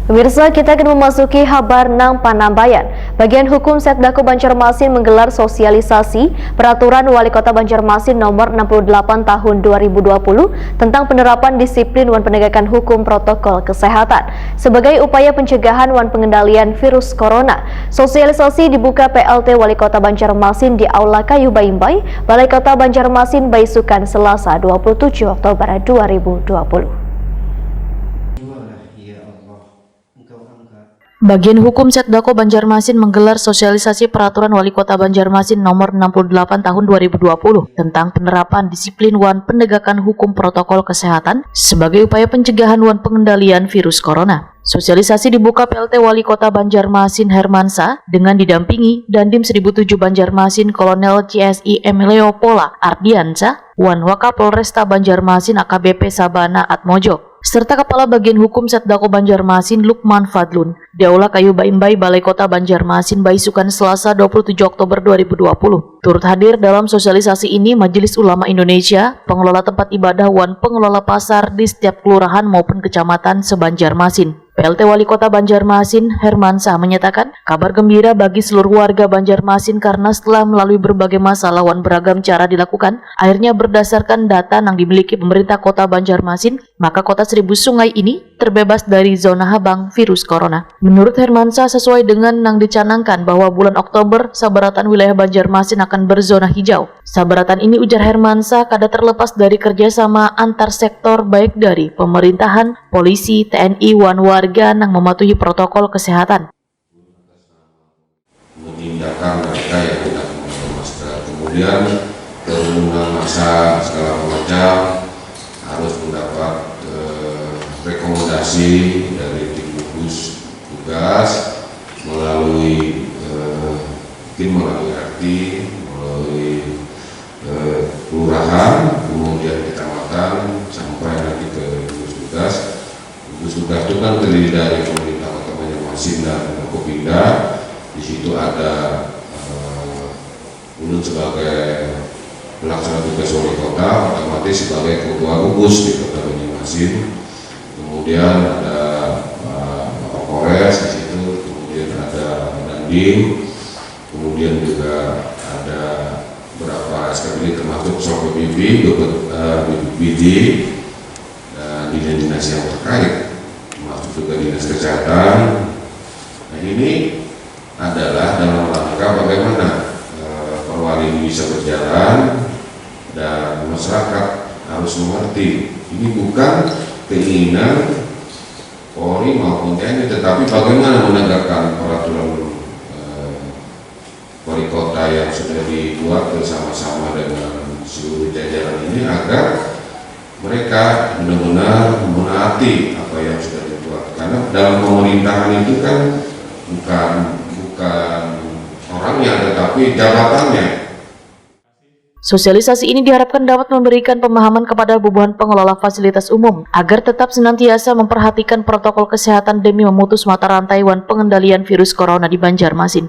Pemirsa, kita akan memasuki kabar nang Panambayan. Bagian Hukum Setdako Banjarmasin menggelar sosialisasi Peraturan Wali Kota Banjarmasin Nomor 68 Tahun 2020 tentang penerapan disiplin wan penegakan hukum protokol kesehatan sebagai upaya pencegahan wan pengendalian virus corona. Sosialisasi dibuka PLT Wali Kota Banjarmasin di Aula Kayu Baimbai, Balai Kota Banjarmasin, Baisukan, Selasa 27 Oktober 2020. Bagian Hukum Setdako Banjarmasin menggelar sosialisasi Peraturan Wali Kota Banjarmasin Nomor 68 Tahun 2020 tentang penerapan disiplin wan penegakan hukum protokol kesehatan sebagai upaya pencegahan wan pengendalian virus corona. Sosialisasi dibuka PLT Wali Kota Banjarmasin Hermansa dengan didampingi Dandim 1007 Banjarmasin Kolonel CSI Emilio Pola Ardiansa, Wan Wakapolresta Banjarmasin AKBP Sabana Atmojo, serta Kepala Bagian Hukum Setdako Banjarmasin Lukman Fadlun di Aula Kayu Baimbai, Balai Kota Banjarmasin, Baisukan, Selasa 27 Oktober 2020. Turut hadir dalam sosialisasi ini Majelis Ulama Indonesia, pengelola tempat ibadah wan pengelola pasar di setiap kelurahan maupun kecamatan seBanjarmasin. PLT Wali Kota Banjarmasin Hermansa menyatakan kabar gembira bagi seluruh warga Banjarmasin karena setelah melalui berbagai masalah wan beragam cara dilakukan, akhirnya berdasarkan data yang dimiliki pemerintah Kota Banjarmasin, maka Kota Seribu Sungai ini terbebas dari zona habang virus corona. Menurut Hermansa, sesuai dengan yang dicanangkan bahwa bulan Oktober sabaratan wilayah Banjarmasin akan berzona hijau. Sabaratan ini, ujar Hermansa, kada terlepas dari kerjasama antar sektor baik dari pemerintahan, polisi, TNI, wan warga yang mematuhi protokol kesehatan. Menindakan mereka yang tidak memakai masker, kemudian kerumunan massa segala macam harus mendapat rekomendasi dari tim gugus tugas melalui melalui RT, melalui kelurahan, kemudian kecamatan sampai nanti ke gugus tugas. Gugus tugas itu kan terdiri dari pemerintah Kota Banjarmasin dan Kopinda. Di situ ada Ulun sebagai pelaksana tugas wali kota, otomatis sebagai ketua gugus di Kota Banjarmasin. Kemudian ada Bapak Polres di situ, kemudian ada Dandim, kemudian juga ada beberapa SKPD termasuk Sopo BPD dan dinas-dinas yang terkait, termasuk juga dinas kesehatan. Nah, ini adalah dalam rangka bagaimana perwali ini bisa berjalan dan masyarakat harus mengerti ini bukan keinginan Polri maupun TNI, tetapi bagaimana menegakkan peraturan wali kota yang sudah dibuat bersama-sama dengan seluruh jajaran ini agar mereka benar-benar menaati apa yang sudah dibuat. Karena dalam pemerintahan itu kan bukan orangnya tetapi jabatannya. Sosialisasi ini diharapkan dapat memberikan pemahaman kepada bubuhan pengelola fasilitas umum agar tetap senantiasa memperhatikan protokol kesehatan demi memutus mata rantai wan pengendalian virus corona di Banjarmasin.